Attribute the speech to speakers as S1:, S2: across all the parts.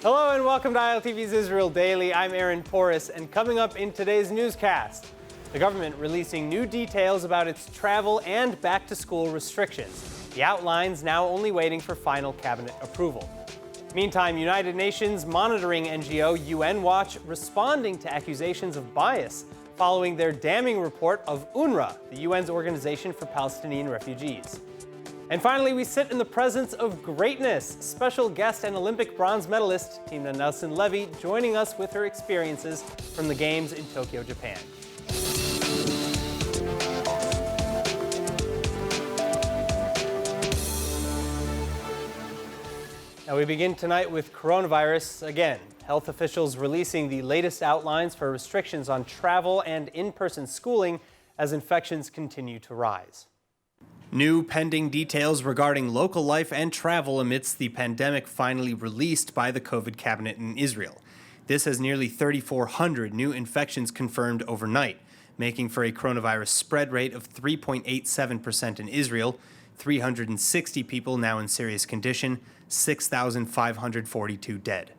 S1: Hello and welcome to ILTV's Israel Daily. I'm Aaron Porras, and coming up in today's newscast, the government releasing new details about its travel and back-to-school restrictions. The outlines now only waiting for final cabinet approval. Meantime, United Nations monitoring NGO UN Watch responding to accusations of bias following their damning report of UNRWA, the UN's Organization for Palestinian Refugees. And finally, we sit in the presence of greatness. Special guest and Olympic bronze medalist Timna Nelson-Levy joining us with her experiences from the Games in Tokyo, Japan. Now we begin tonight with coronavirus again. Health officials releasing the latest outlines for restrictions on travel and in-person schooling as infections continue to rise. New pending details regarding local life and travel amidst the pandemic finally released by the COVID cabinet in Israel. This has nearly 3,400 new infections confirmed overnight, making for a coronavirus spread rate of 3.87% in Israel, 360 people now in serious condition, 6,542 dead.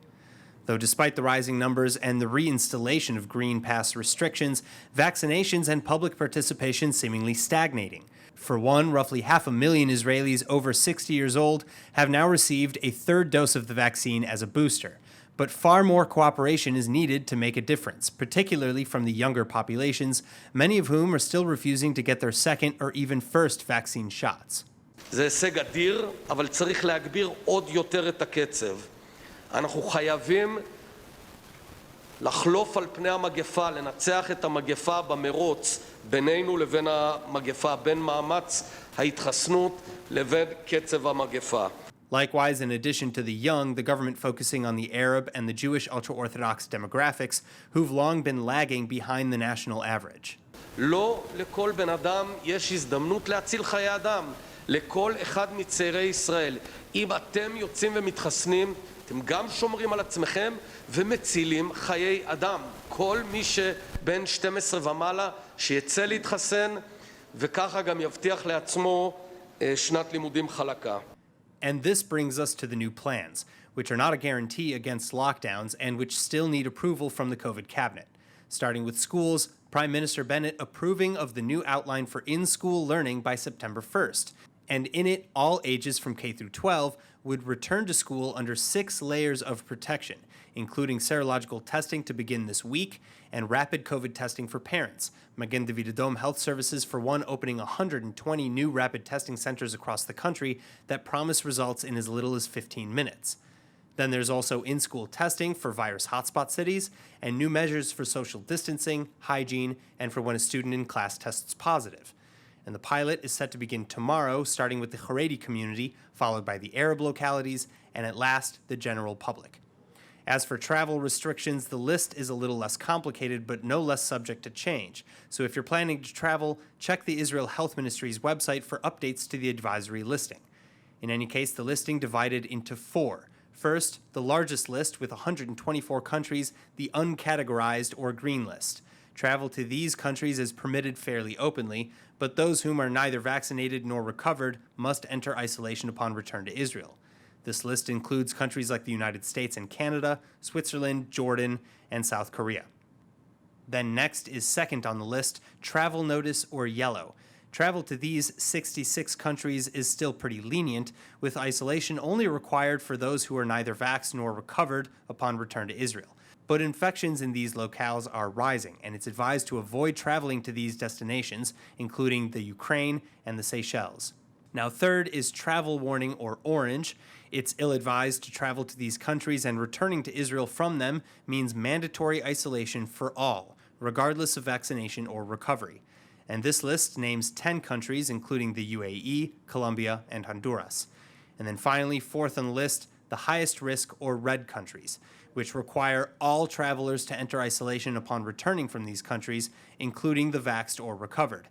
S1: Though despite the rising numbers and the reinstallation of green pass restrictions, vaccinations and public participation seemingly stagnating. For one, roughly 500,000 Israelis over 60 years old have now received a third dose of the vaccine as a booster. But far more cooperation is needed to make a difference, particularly from the younger populations, many of whom are still refusing to get their second or even first vaccine shots.
S2: זה הישג אדיר, אבל צריך להגביר עוד יותר את הקצב. אנחנו חייבים לחלוף על פני המגפה, לנצח את המגפה במרוץ בינינו לבין המגפה, בין מאמץ ההתחסנות לבין קצב המגפה.
S1: Likewise, in addition to the young, the government focusing on the Arab and the Jewish ultra-Orthodox demographics who've long been lagging behind the national average.
S2: לא לכל בן אדם יש הזדמנות להציל חיי אדם. לכל אחד מצעירי ישראל. אם אתם יוצאים ומתחסנים, אתם גם שומרים על עצמכם ומצילים חיי אדם. כל מי שבין 12 ומעלה שיצא להתחסן, וככה גם יבטיח לעצמו שנת לימודים חלקה.
S1: And this brings us to the new plans, which are not a guarantee against lockdowns and which still need approval from the COVID cabinet. Starting with schools, Prime Minister Bennett approving of the new outline for in-school learning by September 1st. And in it, all ages from K through 12 would return to school under 6 layers of protection, including serological testing to begin this week and rapid COVID testing for parents. Magen David Adom Health Services, for one, opening 120 new rapid testing centers across the country that promise results in as little as 15 minutes. Then there's also in-school testing for virus hotspot cities and new measures for social distancing, hygiene, and for when a student in class tests positive. And the pilot is set to begin tomorrow, starting with the Haredi community, followed by the Arab localities, and at last, the general public. As for travel restrictions, the list is a little less complicated, but no less subject to change. So if you're planning to travel, check the Israel Health Ministry's website for updates to the advisory listing. In any case, the listing divided into 4. First, the largest list with 124 countries, the uncategorized or green list. Travel to these countries is permitted fairly openly, but those whom are neither vaccinated nor recovered must enter isolation upon return to Israel. This list includes countries like the United States and Canada, Switzerland, Jordan, and South Korea. Then next is second on the list, travel notice or yellow. Travel to these 66 countries is still pretty lenient, with isolation only required for those who are neither vaxxed nor recovered upon return to Israel. But infections in these locales are rising, and it's advised to avoid traveling to these destinations, including the Ukraine and the Seychelles. Now, third is travel warning or orange. It's ill-advised to travel to these countries, and returning to Israel from them means mandatory isolation for all, regardless of vaccination or recovery. And this list names 10 countries, including the UAE, Colombia, and Honduras. And then finally, fourth on the list, the highest risk or red countries, which require all travelers to enter isolation upon returning from these countries, including the vaxxed or recovered.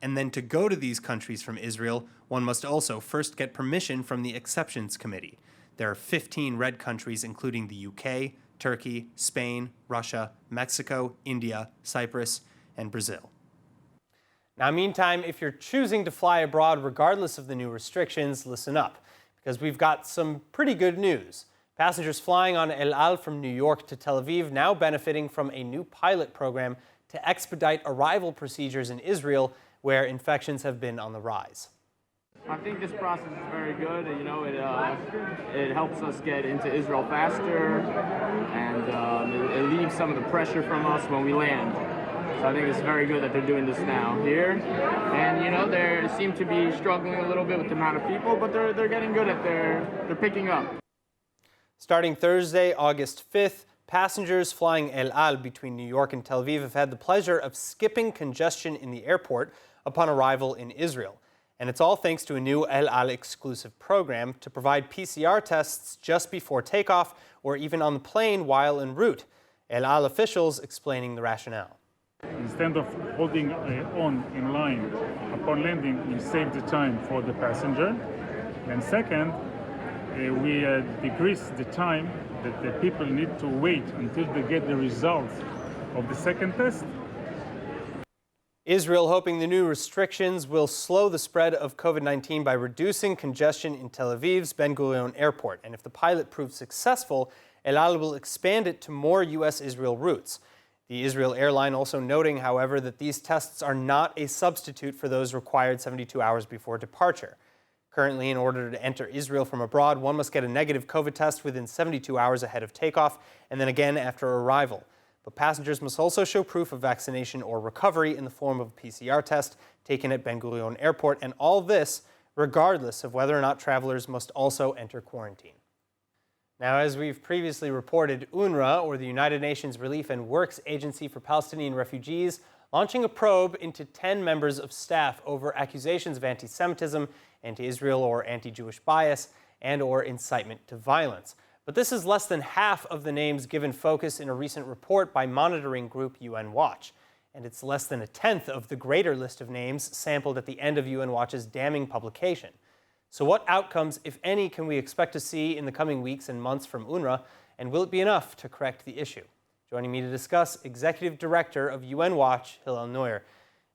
S1: And then to go to these countries from Israel, one must also first get permission from the Exceptions Committee. There are 15 red countries, including the UK, Turkey, Spain, Russia, Mexico, India, Cyprus, and Brazil. Now, meantime, if you're choosing to fly abroad regardless of the new restrictions, listen up, because we've got some pretty good news. Passengers flying on El Al from New York to Tel Aviv now benefiting from a new pilot program to expedite arrival procedures in Israel, where infections have been on the rise.
S3: I think this process is very good. You know, it helps us get into Israel faster, and it leaves some of the pressure from us when we land. So I think it's very good that they're doing this now here. And you know, they seem to be struggling a little bit with the amount of people, but they're getting good at they're picking up.
S1: Starting Thursday, August 5th, passengers flying El Al between New York and Tel Aviv have had the pleasure of skipping congestion in the airport upon arrival in Israel. And it's all thanks to a new El Al exclusive program to provide PCR tests just before takeoff or even on the plane while en route. El Al officials explaining the rationale.
S4: Instead of holding on in line upon landing, we save the time for the passenger. And second, we decrease the time that the people need to wait until they get the results of the second test.
S1: Israel hoping the new restrictions will slow the spread of COVID-19 by reducing congestion in Tel Aviv's Ben Gurion airport. And if the pilot proves successful, El Al will expand it to more U.S.-Israel routes. The Israel airline also noting, however, that these tests are not a substitute for those required 72 hours before departure. Currently, in order to enter Israel from abroad, one must get a negative COVID test within 72 hours ahead of takeoff and then again after arrival. But passengers must also show proof of vaccination or recovery in the form of a PCR test taken at Ben Gurion Airport, and all this regardless of whether or not travelers must also enter quarantine. Now, as we've previously reported, UNRWA, or the United Nations Relief and Works Agency for Palestinian Refugees, launching a probe into 10 members of staff over accusations of anti-Semitism, anti-Israel or anti-Jewish bias, and or incitement to violence. But this is less than half of the names given focus in a recent report by monitoring group UN Watch. And it's less than a tenth of the greater list of names sampled at the end of UN Watch's damning publication. So what outcomes, if any, can we expect to see in the coming weeks and months from UNRWA, and will it be enough to correct the issue? Joining me to discuss, Executive Director of UN Watch, Hillel Neuer.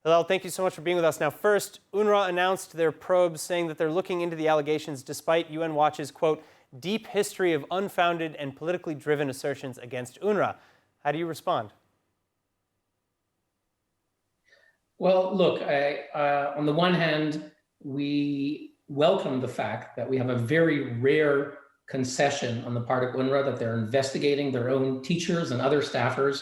S1: Hillel, thank you so much for being with us. Now, first, UNRWA announced their probe saying that they're looking into the allegations despite UN Watch's, quote, deep history of unfounded and politically driven assertions against UNRWA. How do you respond?
S5: Well, look, on the one hand, we welcome the fact that we have a very rare concession on the part of UNRWA that they're investigating their own teachers and other staffers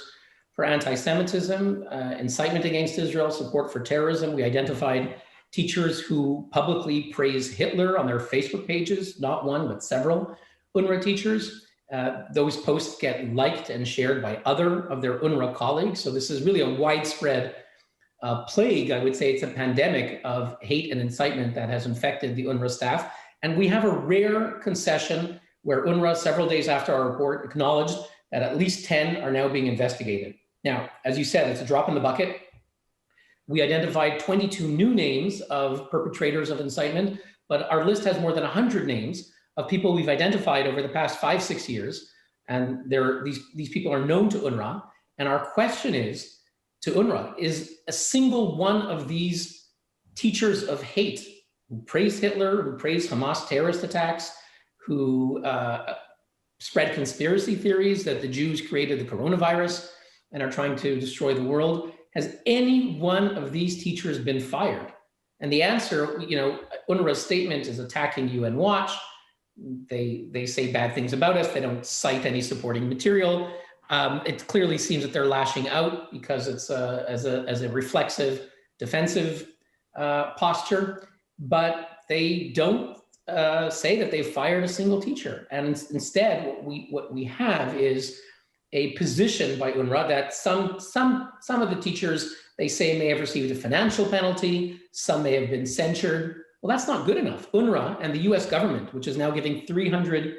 S5: for anti-Semitism, incitement against Israel, support for terrorism. We identified teachers who publicly praise Hitler on their Facebook pages, not one, but several UNRWA teachers. Those posts get liked and shared by other of their UNRWA colleagues. So this is really a widespread plague. I would say it's a pandemic of hate and incitement that has infected the UNRWA staff. And we have a rare concession where UNRWA, several days after our report, acknowledged that at least 10 are now being investigated. Now, as you said, it's a drop in the bucket. We identified 22 new names of perpetrators of incitement, but our list has more than 100 names of people we've identified over the past 5-6 years. And these people are known to UNRWA. And our question is to UNRWA, is a single one of these teachers of hate who praise Hitler, who praise Hamas terrorist attacks, who spread conspiracy theories that the Jews created the coronavirus and are trying to destroy the world, has any one of these teachers been fired? And the answer, you know, UNRWA's statement is attacking UN Watch. They say bad things about us. They don't cite any supporting material. It clearly seems that they're lashing out because it's as a reflexive, defensive posture. But they don't say that they've fired a single teacher. And instead, what we have is a position by UNRWA that some of the teachers, they say, may have received a financial penalty, some may have been censured. Well, that's not good enough. UNRWA and the US government, which is now giving $318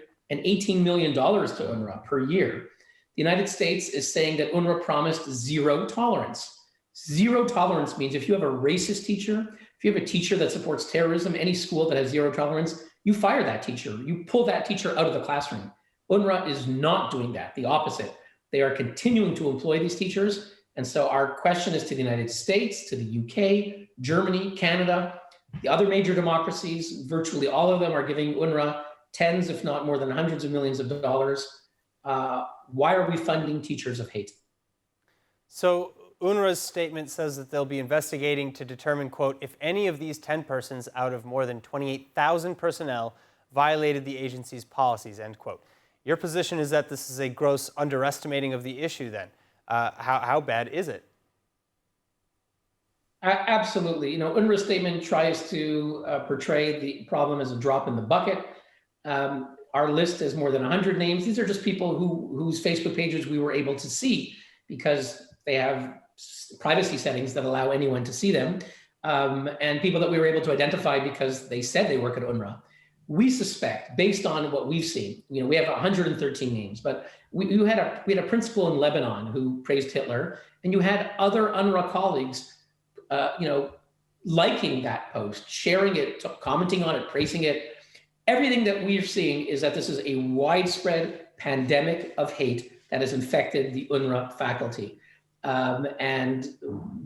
S5: million to UNRWA per year, the United States is saying that UNRWA promised zero tolerance. Zero tolerance means if you have a racist teacher, if you have a teacher that supports terrorism, any school that has zero tolerance, you fire that teacher, you pull that teacher out of the classroom. UNRWA is not doing that, the opposite. They are continuing to employ these teachers. And so our question is to the United States, to the UK, Germany, Canada, the other major democracies, virtually all of them are giving UNRWA tens, if not more than hundreds of millions of dollars. Why are we funding teachers of hate?
S1: So UNRWA's statement says that they'll be investigating to determine, quote, if any of these 10 persons out of more than 28,000 personnel violated the agency's policies, end quote. Your position is that this is a gross underestimating of the issue then. How bad is it?
S5: Absolutely. UNRWA's statement tries to portray the problem as a drop in the bucket. Our list has more than 100 names. These are just people whose Facebook pages we were able to see because they have privacy settings that allow anyone to see them, and people that we were able to identify because they said they work at UNRWA. We suspect, based on what we've seen, we have 113 names, but we had a principal in Lebanon who praised Hitler, and you had other UNRWA colleagues, liking that post, sharing it, commenting on it, praising it. Everything that we're seeing is that this is a widespread pandemic of hate that has infected the UNRWA faculty. And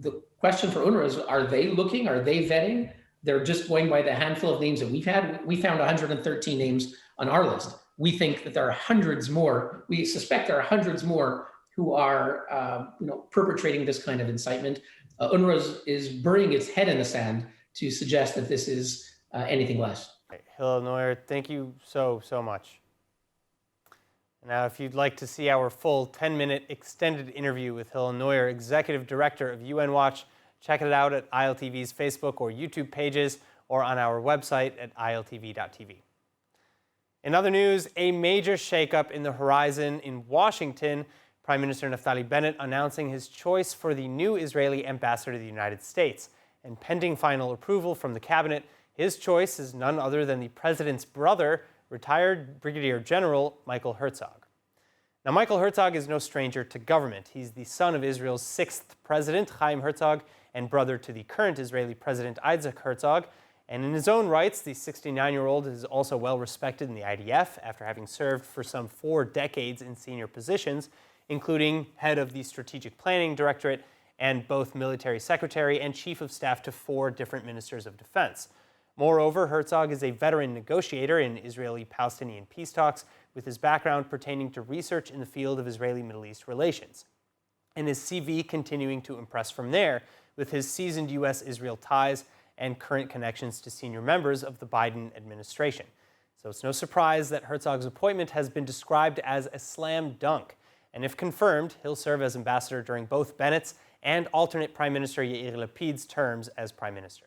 S5: the question for UNRWA is, are they looking? Are they vetting? They're just going by the handful of names that we've had. We found 113 names on our list. We think that there are hundreds more. We suspect there are hundreds more who are, perpetrating this kind of incitement. UNRWA is burying its head in the sand to suggest that this is anything less.
S1: Hillel Neuer, thank you so much. Now, if you'd like to see our full 10-minute extended interview with Hillel Neuer, Executive Director of UN Watch, check it out at ILTV's Facebook or YouTube pages or on our website at iltv.tv. In other news, a major shakeup in the horizon in Washington. Prime Minister Naftali Bennett announcing his choice for the new Israeli ambassador to the United States. And pending final approval from the cabinet, his choice is none other than the president's brother, retired Brigadier General Michael Herzog. Now, Michael Herzog is no stranger to government. He's the son of Israel's sixth president, Chaim Herzog, and brother to the current Israeli president, Isaac Herzog. And in his own rights, the 69-year-old is also well respected in the IDF after having served for some 4 decades in senior positions, including head of the Strategic Planning Directorate and both military secretary and chief of staff to 4 different ministers of defense. Moreover, Herzog is a veteran negotiator in Israeli-Palestinian peace talks, with his background pertaining to research in the field of Israeli-Middle East relations. And his CV continuing to impress from there, with his seasoned U.S.-Israel ties and current connections to senior members of the Biden administration. So it's no surprise that Herzog's appointment has been described as a slam dunk. And if confirmed, he'll serve as ambassador during both Bennett's and alternate Prime Minister Yair Lapid's terms as Prime Minister.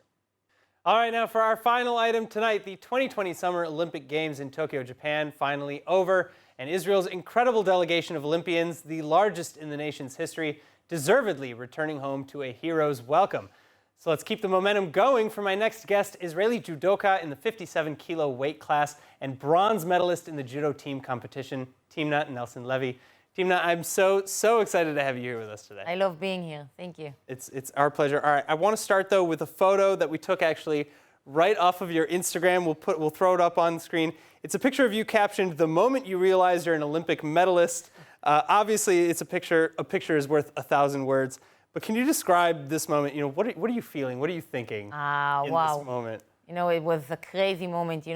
S1: All right, now for our final item tonight, the 2020 Summer Olympic Games in Tokyo, Japan, finally over, and Israel's incredible delegation of Olympians, the largest in the nation's history, deservedly returning home to a hero's welcome. So let's keep the momentum going for my next guest, Israeli judoka in the 57-kilo weight class and bronze medalist in the judo team competition, Timna Nelson-Levy. Timna, I'm so excited to have you here with us today.
S6: I love being here. Thank you.
S1: It's our pleasure. All right, I want to start though with a photo that we took actually right off of your Instagram. We'll throw it up on the screen. It's a picture of you captioned "The moment you realize you're an Olympic medalist." Obviously, it's a picture. A picture is worth 1,000 words. But can you describe this moment? What are you feeling? What are you thinking in this moment?
S6: It was a crazy moment.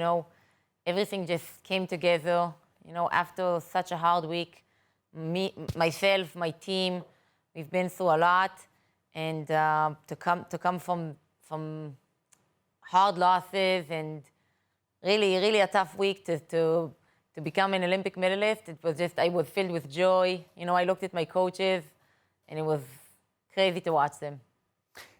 S6: Everything just came together. After such a hard week. Me, myself, my team, we've been through a lot, and to come from hard losses and really a tough week to become an Olympic medalist, I was filled with joy. I looked at my coaches, and it was crazy to watch them.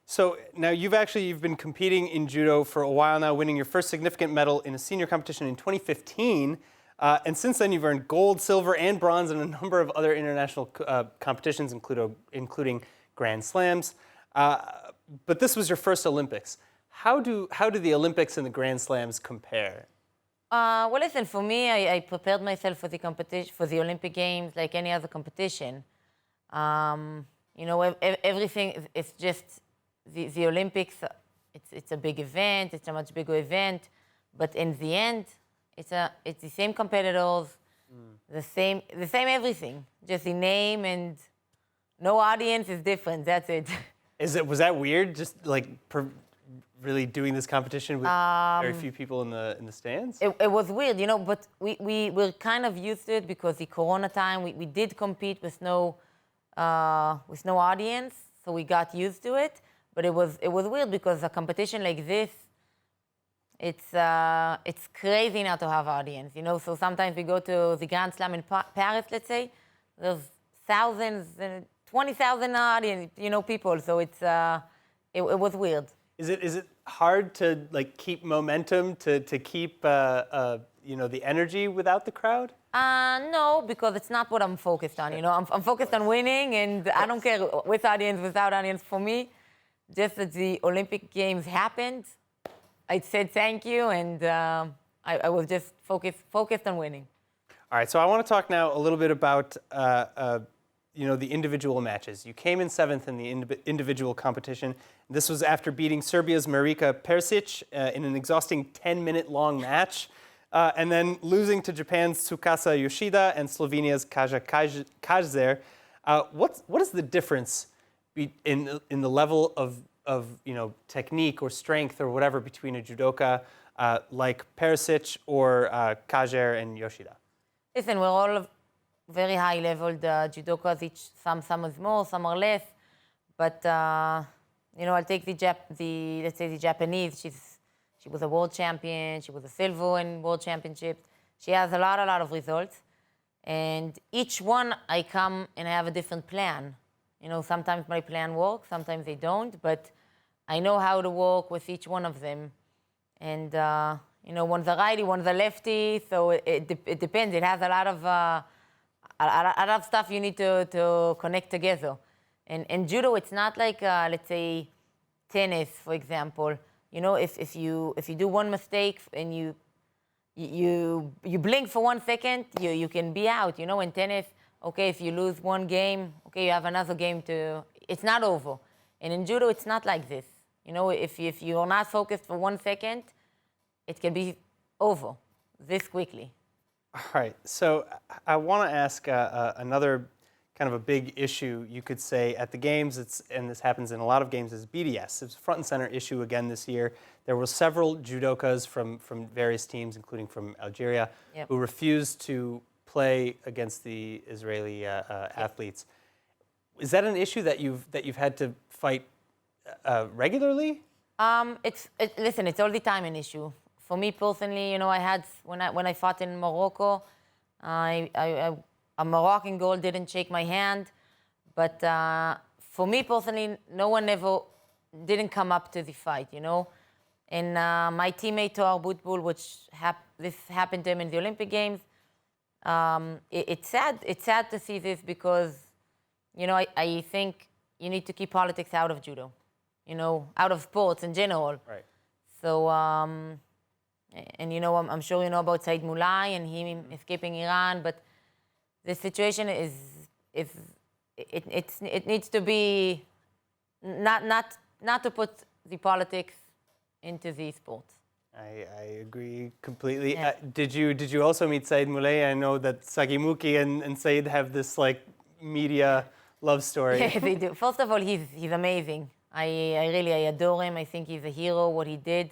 S1: So now you've been competing in judo for a while now, winning your first significant medal in a senior competition in 2015. And since then, you've earned gold, silver, and bronze in a number of other international competitions, including Grand Slams. But this was your first Olympics. How do the Olympics and the Grand Slams compare?
S6: Well, listen, for me, I prepared myself for the competition, for the Olympic Games, like any other competition. Everything is just the Olympics. It's a big event. It's a much bigger event, but in the end. It's the same competitors, the same everything. Just the name and no audience is different. That's it.
S1: Was that weird? Just like really doing this competition with very few people in the stands?
S6: It was weird, you know, but we're kind of used to it because the Corona time, we did compete with no audience, so we got used to it. But it was weird because a competition like this, it's crazy not to have audience, you know. So sometimes we go to the Grand Slam in Paris, let's say, there's thousands, 20,000 audience, you know, people. So it was weird.
S1: Is it hard to like keep momentum to keep you know, the energy without the crowd?
S6: No, because it's not what I'm focused on. You know, I'm focused on winning, and I don't care with audience, without audience. For me, just that the Olympic Games happened, I said thank you, and I was just focused on winning.
S1: All right, so I want to talk now a little bit about you know, the individual matches. You came in 7th in the individual competition. This was after beating Serbia's Marika Persic in an exhausting 10-minute-long match, and then losing to Japan's Tsukasa Yoshida and Slovenia's Kaja Kajzer. What is the difference in the level of you know, technique or strength or whatever between a judoka like Persic or Kajzer and Yoshida?
S6: Listen, we're all very high level judokas. Some is more, some are less. But you know, I'll take let's say the Japanese. She was a world champion. She was a silver in world championships. She has a lot of results. And each one I come and I have a different plan. You know, sometimes my plan works, sometimes they don't. But I know how to work with each one of them. And you know, one's a righty, one's a lefty. So it depends. It has a lot of stuff you need to connect together. And in judo, it's not like, let's say, tennis, for example. You know, if you do one mistake and you blink for 1 second, you can be out. You know, in tennis, okay, if you lose one game, okay, you have another game it's not over. And in judo, it's not like this. You know, if you're not focused for 1 second, it can be over this quickly.
S1: All right, so I want to ask another kind of a big issue, you could say, at the games, and this happens in a lot of games, is BDS. It's a front and center issue again this year. There were several judokas from various teams, including from Algeria, who refused to play against the Israeli athletes. Is that an issue that you've had to fight regularly?
S6: Listen, it's all the time an issue. For me personally, you know, I had when I fought in Morocco, a Moroccan girl didn't shake my hand, but for me personally, no one didn't come up to the fight, you know. And my teammate Toar Butbul, which this happened to him in the Olympic Games, it's sad. It's sad to see this because, you know, I think you need to keep politics out of judo, you know, out of sports in general.
S1: Right.
S6: So. And you know, I'm sure you know about Said Mulai and him escaping Iran, but the situation it needs to be not to put the politics into the sport.
S1: I agree completely.
S6: Yeah.
S1: Did you also meet Said Mulay? I know that Sagimuki and Said have this like media love story.
S6: Yeah, they do. First of all, he's amazing. I really adore him. I think he's a hero. What he did,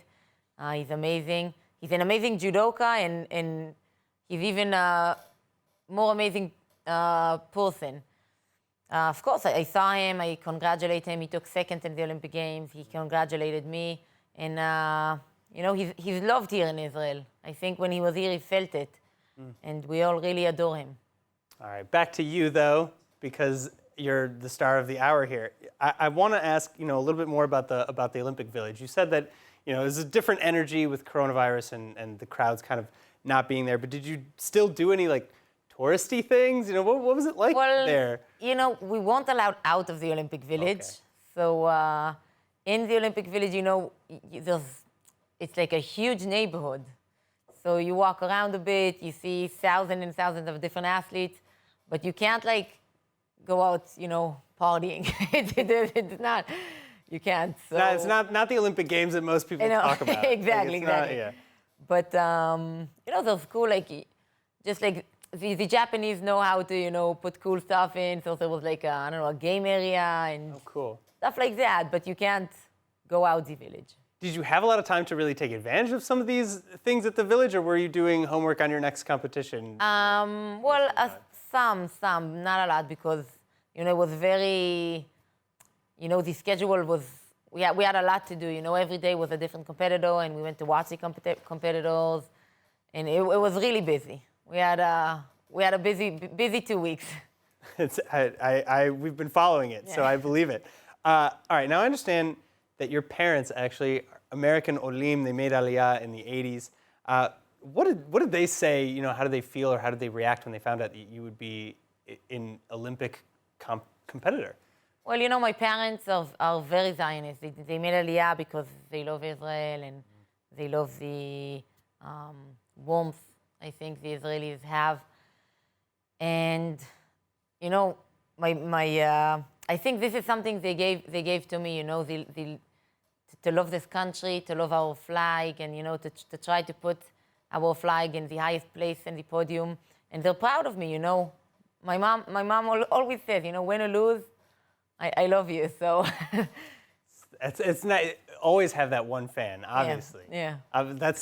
S6: he's amazing. He's an amazing judoka, and he's even a more amazing person. Of course, I saw him. I congratulate him. He took second in the Olympic Games. He congratulated me, and you know, he's loved here in Israel. I think when he was here, he felt it, and we all really adore him.
S1: All right, back to you though, because you're the star of the hour here. I want to ask, you know, a little bit more about the Olympic Village. You said that, you know, there's a different energy with coronavirus and the crowds kind of not being there. But did you still do any like touristy things? You know, what was it like there?
S6: You know, we weren't allowed out of the Olympic Village. Okay. So in the Olympic Village, you know, it's like a huge neighborhood. So you walk around a bit, you see thousands and thousands of different athletes, but you can't like go out, you know, partying. It's not. You can't. So.
S1: No, it's not the Olympic Games that most people talk about.
S6: Exactly,
S1: like
S6: exactly.
S1: Not, yeah.
S6: But you know, those cool, like, just like the Japanese know how to, you know, put cool stuff in. So there was like a game area and
S1: cool.
S6: stuff like that. But you can't go out the village.
S1: Did you have a lot of time to really take advantage of some of these things at the village, or were you doing homework on your next competition?
S6: Well, some, not a lot, because, you know, it was very, you know, the schedule was, we had a lot to do, you know, every day was a different competitor, and we went to watch the competitors, and it was really busy. We had a busy 2 weeks.
S1: We've been following it, so I believe it. All right, now I understand that your parents actually, American Olim, they made Aliyah in the 80s. What did they say, you know, how did they feel or how did they react when they found out that you would be an Olympic competitor?
S6: Well, you know, my parents are very Zionist. They made Aliyah because they love Israel and they love the warmth I think the Israelis have. And, you know, I think this is something they gave to me, you know, to love this country, to love our flag, and, you know, to try to put our flag in the highest place in the podium. And they're proud of me, you know. My mom always says, you know, win or lose, I love you, so.
S1: It's not, always have that one fan, obviously.
S6: Yeah.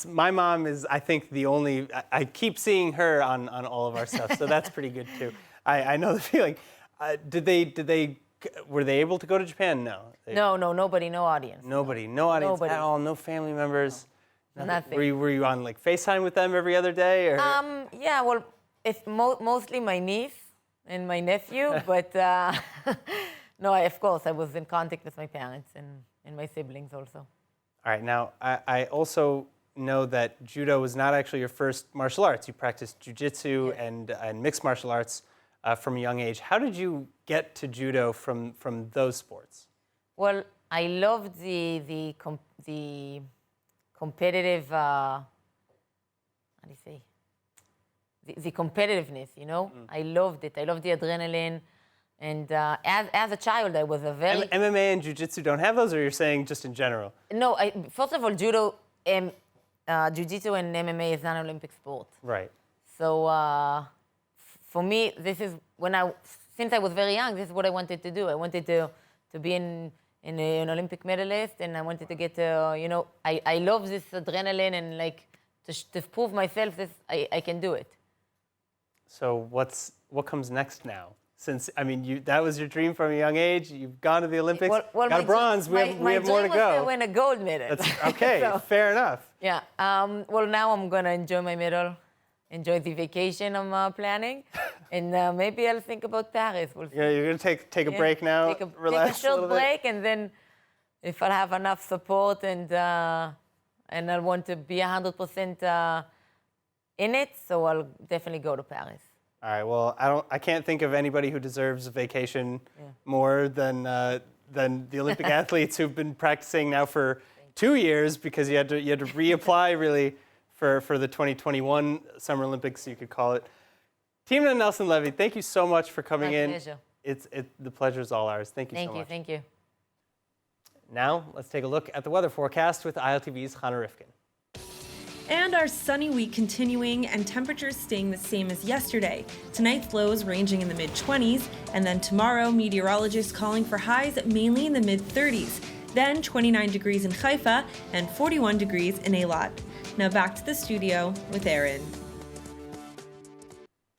S1: My mom is, I think, the only, I keep seeing her on all of our stuff, so that's pretty good too. I know the feeling. Were they able to go to Japan? No.
S6: No, nobody, no audience.
S1: No audience at all, no family members.
S6: Nothing.
S1: Were you on like FaceTime with them every other day? Or?
S6: Yeah, well, it's mostly my niece and my nephew, but no, of course, I was in contact with my parents and my siblings also.
S1: All right, now I also know that judo was not actually your first martial arts. You practiced jiu-jitsu and mixed martial arts from a young age. How did you get to judo from those sports?
S6: Well, I loved the competitive, how do you say? The competitiveness, you know? I loved it. I loved the adrenaline. And as a child, I was a very...
S1: MMA and jiu-jitsu don't have those, or you're saying just in general?
S6: No, first of all, judo, jiu-jitsu and MMA is not an Olympic sport.
S1: Right.
S6: So for me, this is since I was very young, this is what I wanted to do. I wanted to be an Olympic medalist, and I wanted to get you know, I love this adrenaline, and like to prove myself this, I can do it.
S1: So what comes next now? Since, I mean, that was your dream from a young age. You've gone to the Olympics, got a bronze. We have more to go.
S6: My dream was to win a gold medal.
S1: That's okay, so, fair enough.
S6: Yeah. Well, now I'm gonna enjoy my medal, enjoy the vacation I'm planning, and maybe I'll think about Paris. We'll see.
S1: Yeah, you're gonna take a break now, relax
S6: take a short
S1: little
S6: break, and then if I have enough support and I want to be 100% in it, so I'll definitely go to Paris.
S1: All right. Well, I can't think of anybody who deserves a vacation more than the Olympic athletes who've been practicing now for 2 years, because you had to reapply really for the 2021 Summer Olympics, you could call it. Timna Nelson-Levy, thank you so much for coming in.
S6: My pleasure.
S1: The pleasure is all ours. Thank you so much.
S6: Thank you.
S1: Now let's take a look at the weather forecast with ILTV's Hannah Rifkin.
S7: And our sunny week continuing, and temperatures staying the same as yesterday. Tonight, lows ranging in the mid-20s, and then tomorrow, meteorologists calling for highs mainly in the mid-30s. Then 29 degrees in Haifa and 41 degrees in Eilat. Now back to the studio with Aaron.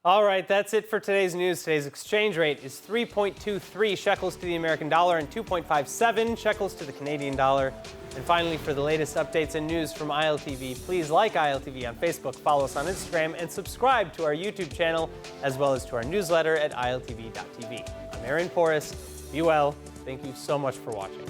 S1: All right, that's it for today's news. Today's exchange rate is 3.23 shekels to the American dollar and 2.57 shekels to the Canadian dollar. And finally, for the latest updates and news from ILTV, please like ILTV on Facebook, follow us on Instagram, and subscribe to our YouTube channel, as well as to our newsletter at iltv.tv. I'm Aaron Porras. Be well. Thank you so much for watching.